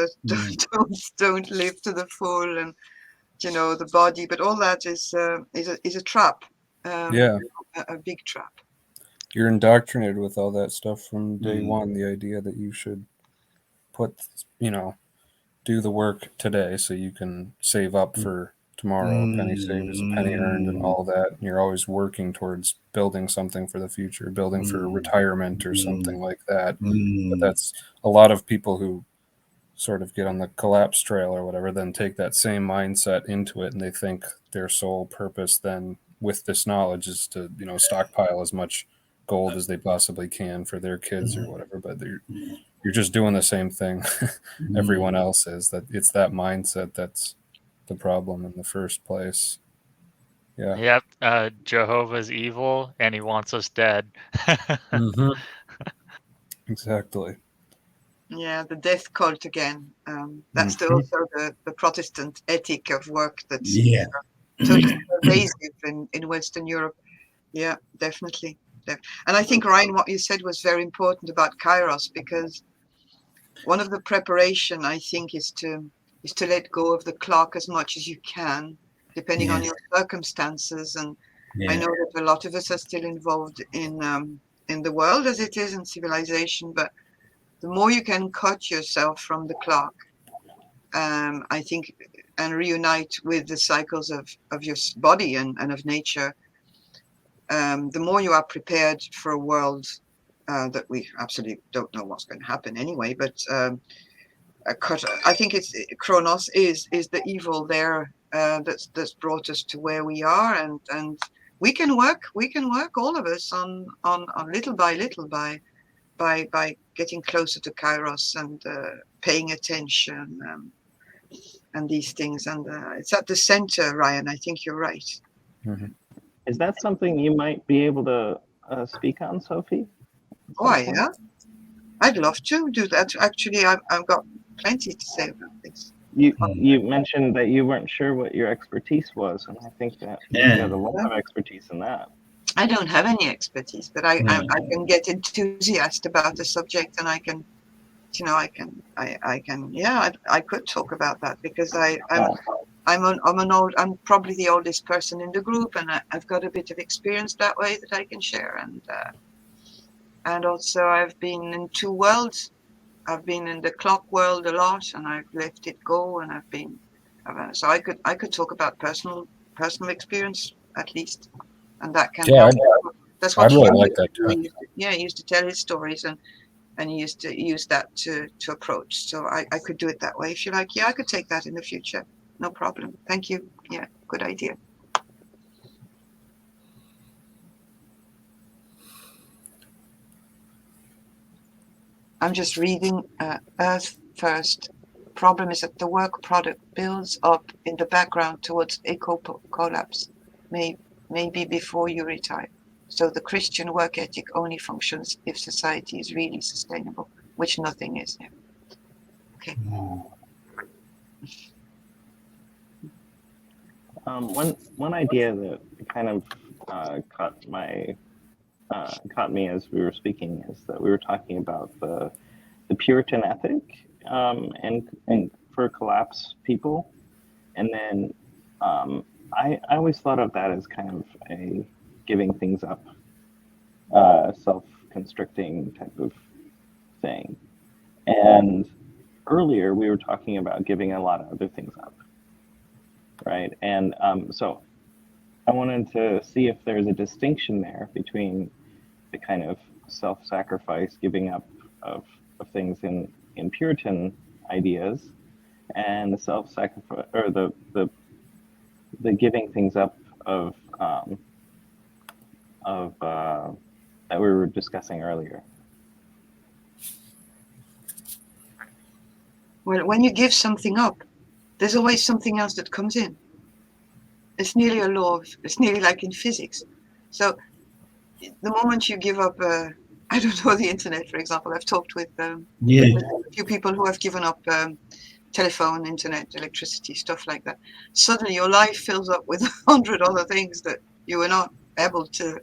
[SPEAKER 2] don't live to the full, and the body. But all that is a trap.
[SPEAKER 4] Yeah.
[SPEAKER 2] A big trap.
[SPEAKER 4] You're indoctrinated with all that stuff from day one. The idea that you should do the work today so you can save up for tomorrow. A penny saved is a penny earned, and all that. And you're always working towards building something for the future, building for retirement or something like that. But that's a lot of people who sort of get on the collapse trail or whatever, then take that same mindset into it, and they think their sole purpose then with this knowledge is to stockpile as much gold as they possibly can for their kids or whatever. But you're just doing the same thing everyone else is. That it's that mindset that's the problem in the first place. Yeah.
[SPEAKER 5] Yep. Jehovah's evil, and he wants us dead.
[SPEAKER 4] Exactly.
[SPEAKER 2] Yeah, the death cult again. That's also the Protestant ethic of work that's totally pervasive in Western Europe. Yeah, definitely. And I think, Ryan, what you said was very important about Kairos, because one of the preparation, I think, is to let go of the clock as much as you can, depending on your circumstances. And I know that a lot of us are still involved in the world as it is, in civilization, but the more you can cut yourself from the clock, I think, and reunite with the cycles of your body and of nature, the more you are prepared for a world that we absolutely don't know what's going to happen anyway. But I think it's Kronos is the evil there that's brought us to where we are, and we can work all of us on little by little by getting closer to Kairos and paying attention and these things. And it's at the center, Ryan. I think you're right.
[SPEAKER 3] Is that something you might be able to speak on, Sophie?
[SPEAKER 2] Yeah. I'd love to do that. Actually, I've got plenty to say about this.
[SPEAKER 3] You mentioned that you weren't sure what your expertise was, and I think that you've got a lot of expertise in that.
[SPEAKER 2] I don't have any expertise, but I can get enthusiastic about the subject, and I can, I could talk about that, because I'm probably the oldest person in the group, and I've got a bit of experience that way that I can share, and also I've been in two worlds. I've been in the clock world a lot, and I've left it go, and so I could talk about personal experience at least, and that can help. That's what
[SPEAKER 4] I'd really like that too.
[SPEAKER 2] He used to tell his stories, and he used to use that to approach. So I could do it that way if you like. Yeah, I could take that in the future. No problem. Thank you. Yeah, good idea. I'm just reading Earth First. Problem is that the work product builds up in the background towards eco-collapse, maybe before you retire. So the Christian work ethic only functions if society is really sustainable, which nothing is. Yeah. Okay.
[SPEAKER 3] One idea that kind of caught me as we were speaking is that we were talking about the Puritan ethic and for collapse people, and then I always thought of that as kind of a giving things up, self-constricting type of thing, and earlier we were talking about giving a lot of other things up, right? And so I wanted to see if there's a distinction there between the kind of self-sacrifice, giving up of things in Puritan ideas, and the self-sacrifice or the giving things up of that we were discussing earlier.
[SPEAKER 2] Well, when you give something up, there's always something else that comes in. It's nearly a law of, it's nearly like in physics. So the moment you give up, I don't know, the internet, for example, I've talked with a few people who have given up telephone, internet, electricity, stuff like that. Suddenly your life fills up with 100 other things that you were not able to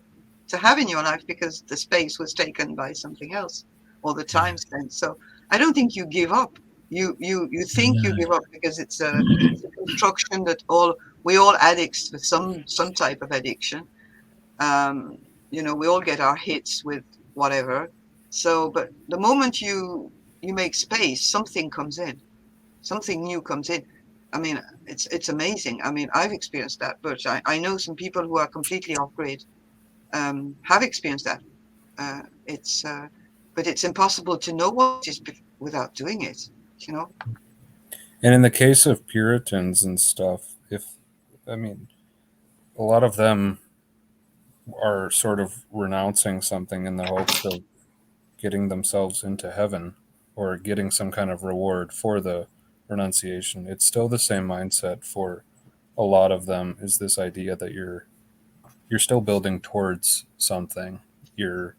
[SPEAKER 2] have in your life because the space was taken by something else or the time spent. So I don't think you give up. You think you give up because it's a construction that we all addicts with some type of addiction. You know, we all get our hits with whatever. So, but the moment you make space, something comes in, something new comes in. I mean, it's amazing. I mean, I've experienced that, but I know some people who are completely off grid have experienced that. But it's impossible to know what it is without doing it. You know.
[SPEAKER 4] And in the case of Puritans and stuff, I mean, a lot of them are sort of renouncing something in the hopes of getting themselves into heaven or getting some kind of reward for the renunciation. It's still the same mindset for a lot of them, is this idea that you're still building towards something. You're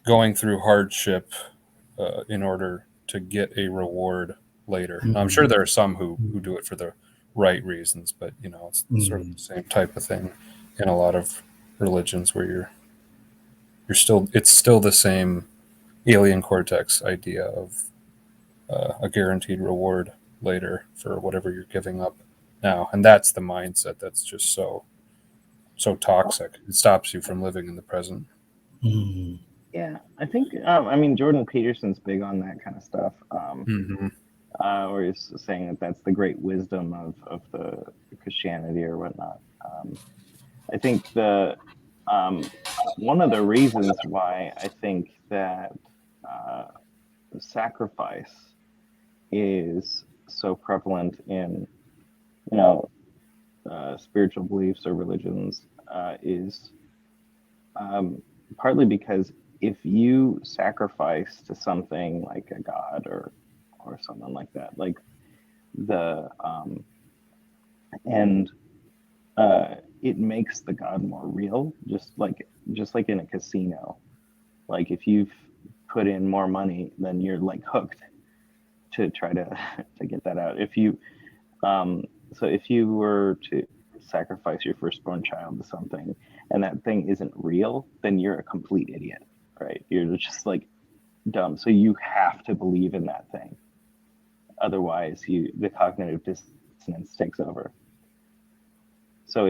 [SPEAKER 4] going through hardship in order to get a reward later. Now, I'm sure there are some who do it for the right reasons, but you know, it's sort of the same type of thing in a lot of religions where it's still the same alien cortex idea of a guaranteed reward later for whatever you're giving up now, and that's the mindset that's just so toxic. It stops you from living in the present.
[SPEAKER 3] Yeah, I think I mean Jordan Peterson's big on that kind of stuff. Where he's saying that that's the great wisdom of the Christianity or whatnot. I think the one of the reasons why I think that sacrifice is so prevalent in spiritual beliefs or religions is partly because if you sacrifice to something like a god or something like that, like the and it makes the god more real, just like in a casino. Like if you've put in more money, then you're like hooked to try to get that out. If you so if you were to sacrifice your firstborn child to something and that thing isn't real, then you're a complete idiot, right? You're just like dumb. So you have to believe in that thing. Otherwise, the cognitive dissonance takes over. So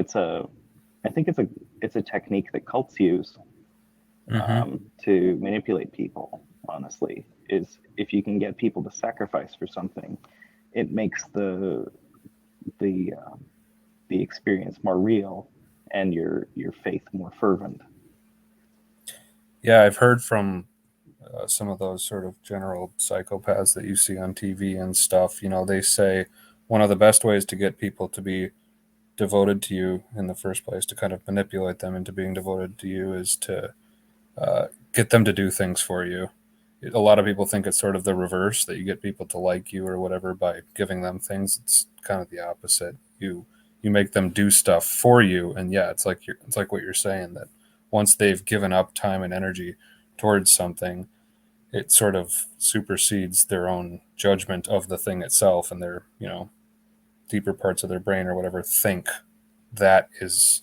[SPEAKER 3] I think it's a technique that cults use to manipulate people. Honestly, is if you can get people to sacrifice for something, it makes the experience more real and your faith more fervent.
[SPEAKER 4] Yeah, I've heard from some of those sort of general psychopaths that you see on TV and stuff. You know, they say one of the best ways to get people to be devoted to you in the first place, to kind of manipulate them into being devoted to you, is to get them to do things for you. A lot of people think it's sort of the reverse, that you get people to like you or whatever by giving them things. It's kind of the opposite. You make them do stuff for you, and yeah, it's like what you're saying, that once they've given up time and energy towards something, it sort of supersedes their own judgment of the thing itself, and their deeper parts of their brain or whatever think that is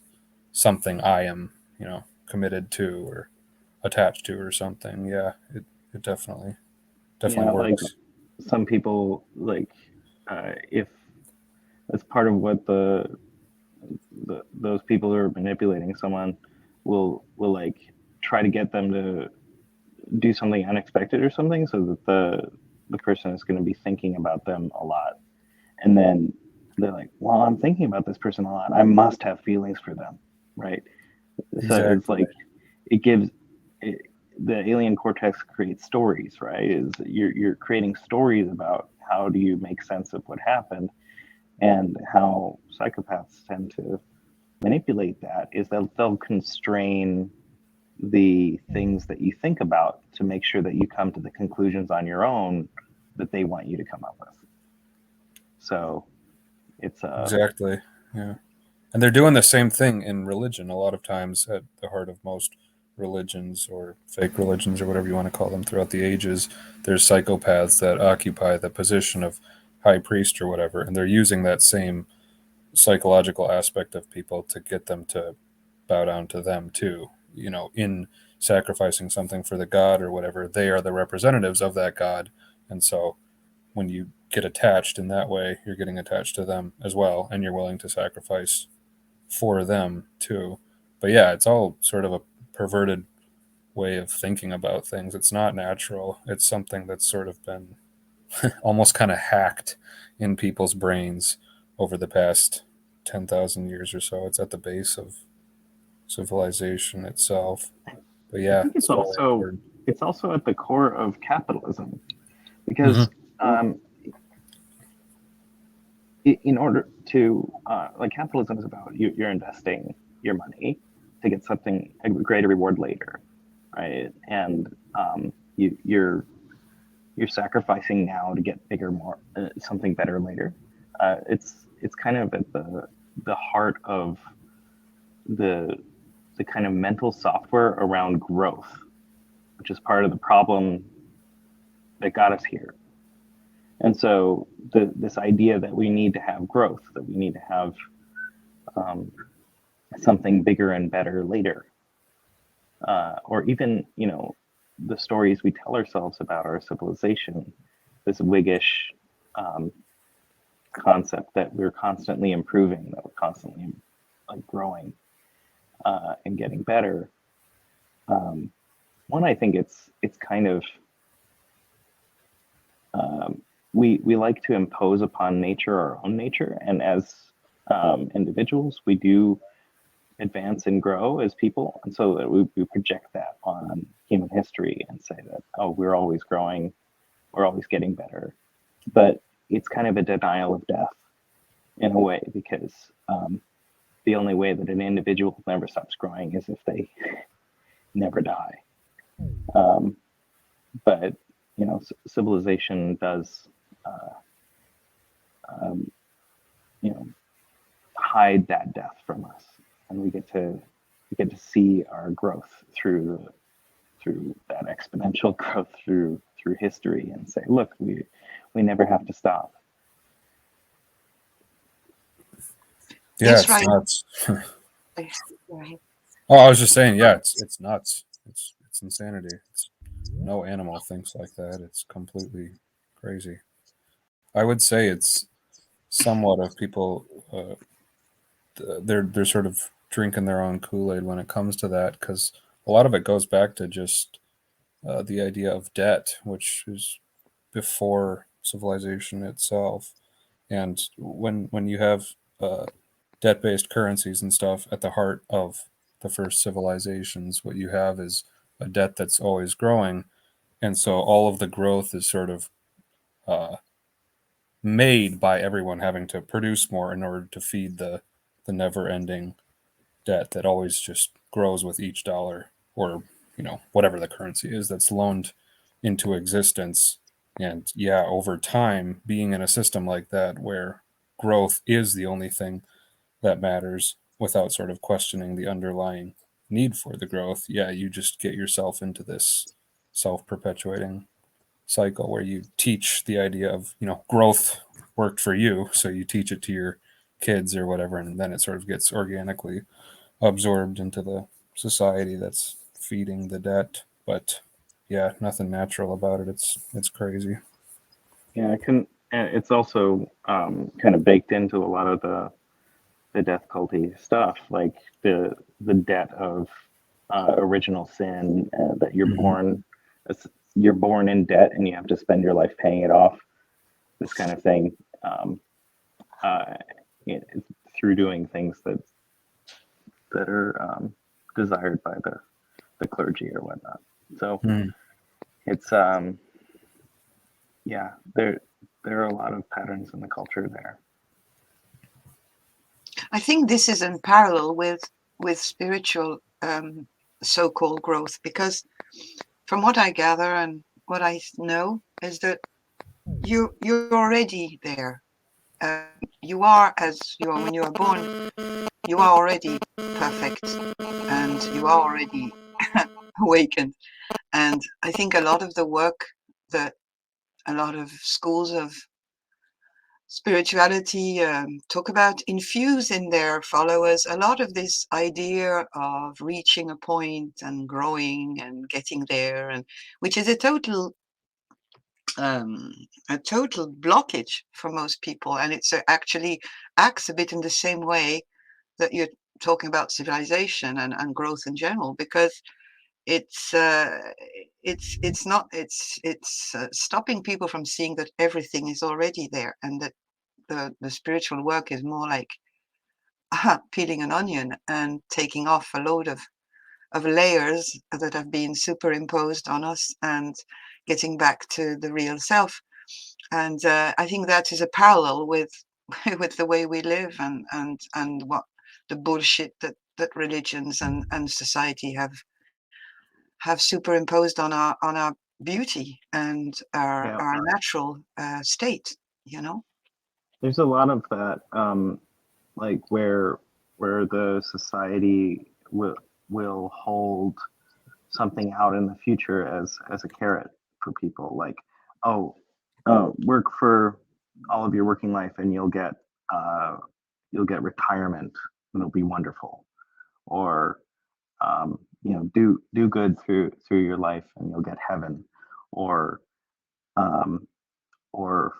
[SPEAKER 4] something I am committed to or attached to or something. Yeah, it definitely works.
[SPEAKER 3] Like some people, like if that's part of what those people who are manipulating someone will like try to get them to do something unexpected or something, so that the person is going to be thinking about them a lot. And then they're like, well, I'm thinking about this person a lot. I must have feelings for them, right? So it's
[SPEAKER 4] Exactly.
[SPEAKER 3] like it gives the alien cortex creates stories, right? Is you're creating stories about how do you make sense of what happened, and how psychopaths tend to manipulate that is that they'll constrain the things that you think about to make sure that you come to the conclusions on your own that they want you to come up with. So it's
[SPEAKER 4] Exactly. Yeah. And they're doing the same thing in religion a lot of times. At the heart of most religions or fake religions or whatever you want to call them throughout the ages, there's psychopaths that occupy the position of high priest or whatever, and they're using that same psychological aspect of people to get them to bow down to them too. In sacrificing something for the god or whatever, they are the representatives of that god. And so when you get attached in that way, you're getting attached to them as well, and you're willing to sacrifice for them too. But yeah, it's all sort of a perverted way of thinking about things. It's not natural. It's something that's sort of been almost kind of hacked in people's brains over the past 10,000 years or so. It's at the base of civilization itself. But
[SPEAKER 3] I
[SPEAKER 4] yeah,
[SPEAKER 3] think
[SPEAKER 4] it's really important.
[SPEAKER 3] it's also at the core of capitalism,
[SPEAKER 4] Mm-hmm.
[SPEAKER 3] because in order to like, capitalism is about you're investing your money to get something, a greater reward later, right? And you're sacrificing now to get bigger, more something better later. It's kind of at the heart of the kind of mental software around growth, which is part of the problem that got us here. And so this idea that we need to have growth, that we need to have something bigger and better later, or even, the stories we tell ourselves about our civilization, this Whiggish concept that we're constantly improving, that we're constantly like growing and getting better. One, I think it's kind of we like to impose upon nature our own nature, and as individuals, we do advance and grow as people, and so that we project that on human history and say that, oh, we're always growing, we're always getting better. But it's kind of a denial of death in a way, because the only way that an individual never stops growing is if they never die. But civilization does hide that death from us, and we get to see our growth through that exponential growth through history, and say, look, we never have to stop.
[SPEAKER 4] Yeah,
[SPEAKER 2] Yes,
[SPEAKER 4] it's
[SPEAKER 2] right.
[SPEAKER 4] nuts.
[SPEAKER 2] Right.
[SPEAKER 4] Oh, I was just saying, yeah, it's nuts. It's insanity. No animal thinks like that. It's completely crazy. I would say it's somewhat of people. They're sort of drinking their own Kool-Aid when it comes to that, because a lot of it goes back to just the idea of debt, which is before civilization itself. And when you have debt-based currencies and stuff at the heart of the first civilizations, what you have is a debt that's always growing, and so all of the growth is sort of made by everyone having to produce more in order to feed the never-ending debt that always just grows with each dollar, or whatever the currency is that's loaned into existence. And yeah, over time, being in a system like that where growth is the only thing that matters, without sort of questioning the underlying need for the growth, yeah, you just get yourself into this self-perpetuating cycle where you teach the idea of, growth worked for you, so you teach it to your kids or whatever, and then it sort of gets organically absorbed into the society that's feeding the debt. But yeah, nothing natural about it. It's crazy.
[SPEAKER 3] Yeah, and it's also kind of baked into a lot of the death culty stuff, like the debt of original sin, that you're
[SPEAKER 4] Mhm.
[SPEAKER 3] born you're born in debt and you have to spend your life paying it off. This kind of thing, uh, through doing things that are desired by the clergy or whatnot. So it's yeah, there are a lot of patterns in the culture there.
[SPEAKER 2] I think this is in parallel with spiritual so-called growth, because from what I gather and what I know is that you're already there. You are as you are when you are born. You are already perfect, and you are already awakened. And I think a lot of the work that a lot of schools of spirituality talk about infuse in their followers a lot of this idea of reaching a point and growing and getting there, and which is a total blockage for most people. And it's actually acts a bit in the same way that you're talking about civilization and growth in general, because it's stopping people from seeing that everything is already there, and that the spiritual work is more like peeling an onion and taking off a load of layers that have been superimposed on us and getting back to the real self. And I think that is a parallel with with the way we live, and what the bullshit that religions and society have superimposed on our beauty and our natural state, you know.
[SPEAKER 3] There's a lot of that, like where the society will hold something out in the future as a carrot for people, like, oh, work for all of your working life and you'll get retirement and it'll be wonderful, or do good through your life and you'll get heaven, or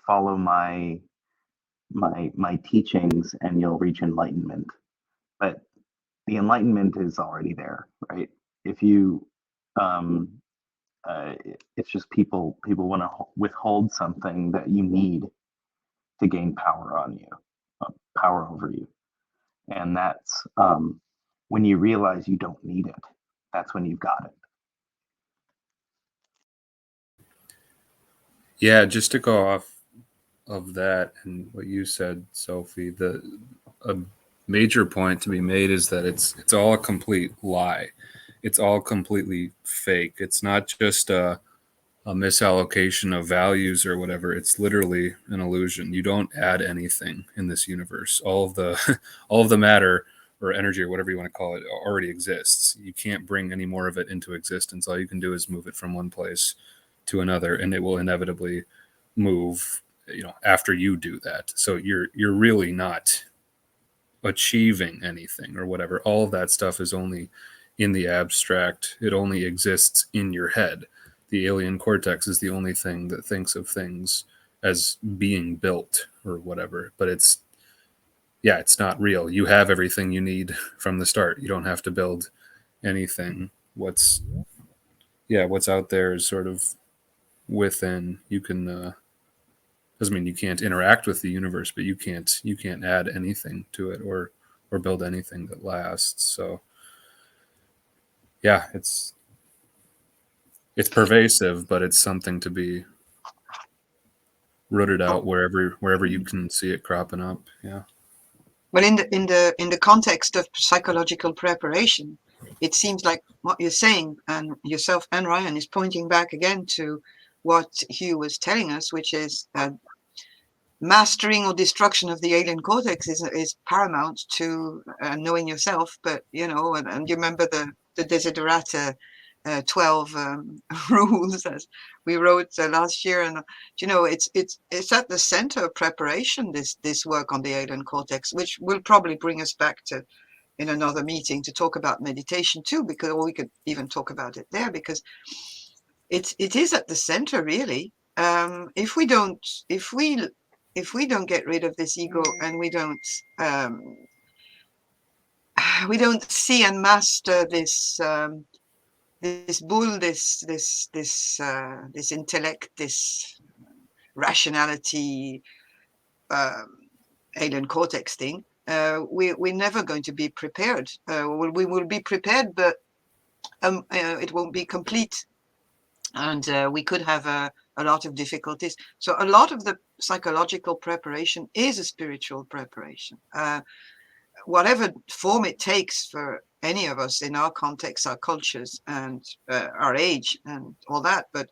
[SPEAKER 3] follow my teachings and you'll reach enlightenment. But the enlightenment is already there, right? If you it's just people want to withhold something that you need to gain power on you, power over you. And that's when you realize you don't need it, that's when you've got it.
[SPEAKER 4] Yeah, just to go off of that and what you said, Sophie, a major point to be made is that it's all a complete lie. It's all completely fake. It's not just a misallocation of values or whatever. It's literally an illusion. You don't add anything in this universe. All of the all of the matter or energy or whatever you want to call it already exists. You can't bring any more of it into existence. All you can do is move it from one place to another, and it will inevitably move, after you do that. So you're really not achieving anything or whatever. All of that stuff is only in the abstract. It only exists in your head. The alien cortex is the only thing that thinks of things as being built or whatever, but it's not real. You have everything you need from the start. You don't have to build anything. What's out there is sort of within. You can doesn't mean you can't interact with the universe, but you can't add anything to it or build anything that lasts. So yeah, it's pervasive, but it's something to be rooted out wherever you can see it cropping up. Yeah.
[SPEAKER 2] But in the context of psychological preparation, it seems like what you're saying, and yourself and Ryan, is pointing back again to what Hugh was telling us, which is mastering or destruction of the alien cortex is paramount to knowing yourself. But and you remember the Desiderata 12 rules, as we wrote last year, and it's at the center of preparation, this work on the alien cortex, which will probably bring us back to in another meeting to talk about meditation too, because or we could even talk about it there, because it is at the center really. If we don't get rid of this ego, and we don't see and master this this bull, this intellect, this rationality, alien cortex thing, we're never going to be prepared. We will be prepared, but it won't be complete, and we could have a lot of difficulties. So a lot of the psychological preparation is a spiritual preparation, whatever form it takes for any of us in our context, our cultures, and our age, and all that. But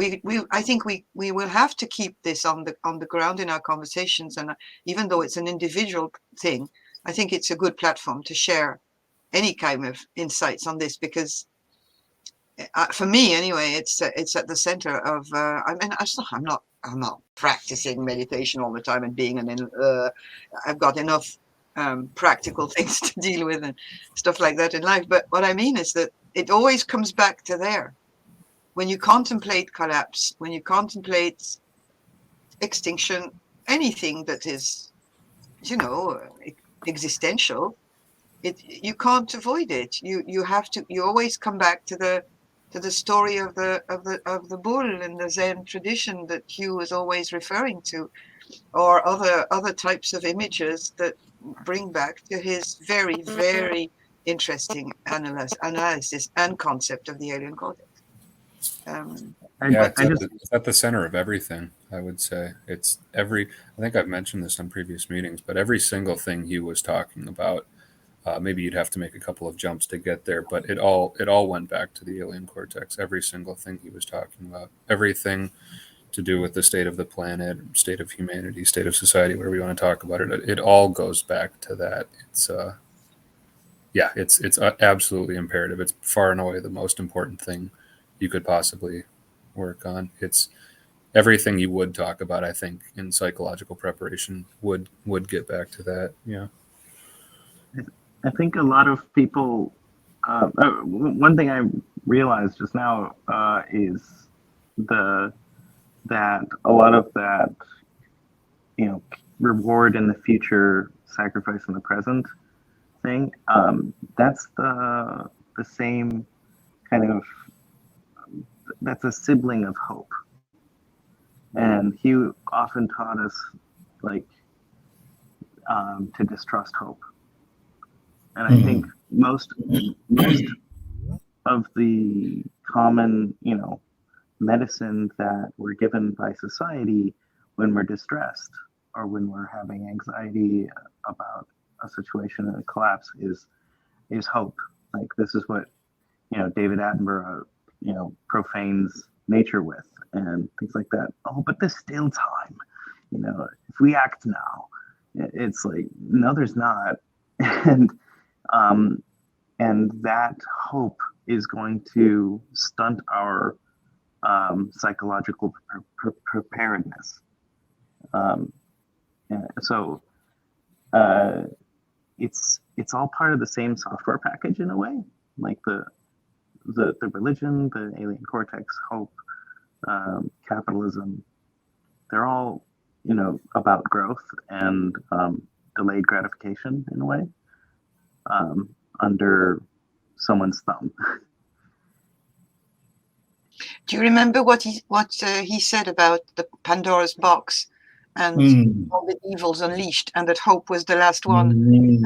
[SPEAKER 2] I think we will have to keep this on the ground in our conversations, and even though it's an individual thing, I think it's a good platform to share any kind of insights on this, because for me anyway, it's at the center of. I mean, I'm not practicing meditation all the time and being I've got enough practical things to deal with and stuff like that in life. But what I mean is that it always comes back to there. When you contemplate collapse, when you contemplate extinction, anything that is, existential, you can't avoid it. You have to. You always come back to the story of the bull in the Zen tradition that Hugh was always referring to, or other types of images that bring back to his very, very interesting analysis and concept of the alien cortex.
[SPEAKER 4] It's at the center of everything, I would say. I think I've mentioned this on previous meetings, but every single thing he was talking about, maybe you'd have to make a couple of jumps to get there, but it all went back to the alien cortex. Every single thing he was talking about, everything to do with the state of the planet, state of humanity, state of society, whatever you want to talk about it all goes back to that. It's absolutely imperative. It's far and away the most important thing you could possibly work on. It's everything you would talk about, I think, in psychological preparation would get back to that. Yeah.
[SPEAKER 3] I think a lot of people, one thing I realized just now is that a lot of that, reward in the future, sacrifice in the present thing, that's the same kind of, that's a sibling of hope. And he often taught us to distrust hope. And I think most of the common, medicine that we're given by society when we're distressed or when we're having anxiety about a situation and a collapse is hope. Like, this is what, David Attenborough, profanes nature with and things like that. Oh, but there's still time. If we act now, it's like, no, there's not. And that hope is going to stunt our psychological preparedness. So it's all part of the same software package in a way, like the religion, the alien cortex, hope, capitalism. They're all, about growth and delayed gratification in a way, under someone's thumb.
[SPEAKER 2] Do you remember what he said about the Pandora's box and all the evils unleashed, and that hope was the last one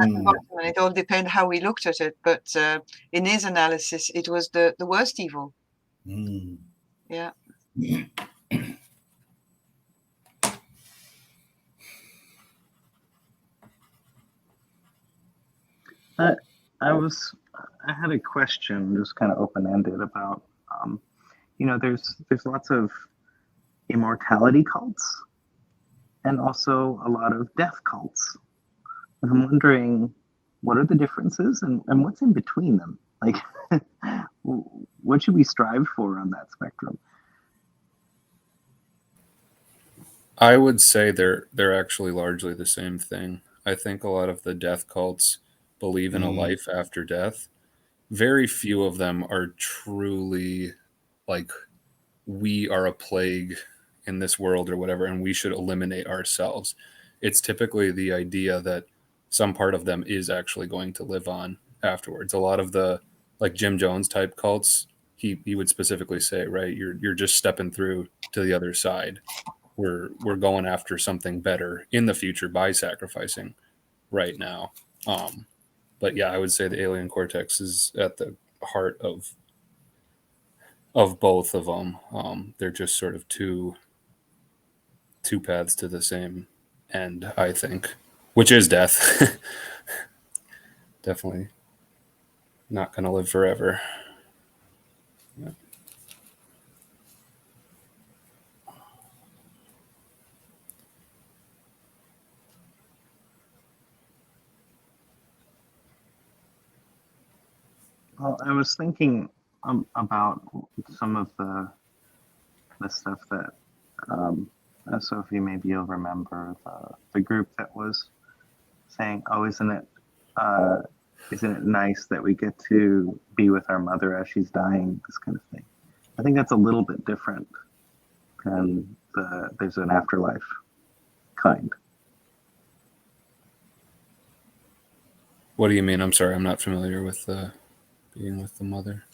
[SPEAKER 2] at the bottom? And it all depends how we looked at it, but in his analysis, it was the worst evil. Yeah.
[SPEAKER 3] I had a question, just kind of open-ended, about there's lots of immortality cults and also a lot of death cults. And I'm wondering, what are the differences and what's in between them? Like, what should we strive for on that spectrum?
[SPEAKER 4] I would say they're actually largely the same thing. I think a lot of the death cults believe in a life after death. Very few of them are truly like, we are a plague in this world or whatever, and we should eliminate ourselves. It's typically the idea that some part of them is actually going to live on afterwards. A lot of the, like, Jim Jones type cults he would specifically say, right, you're just stepping through to the other side. We're going after something better in the future by sacrificing right now. But yeah, I would say the alien cortex is at the heart of both of them. They're just sort of two paths to the same end, I think, which is death. Definitely not going to live forever. Yeah.
[SPEAKER 3] Well, I was thinking about some of the stuff that, Sophie, maybe you'll remember the group that was saying, "Oh, isn't it nice that we get to be with our mother as she's dying?" This kind of thing. I think that's a little bit different than there's an afterlife kind.
[SPEAKER 4] What do you mean? I'm sorry, I'm not familiar with being with the mother.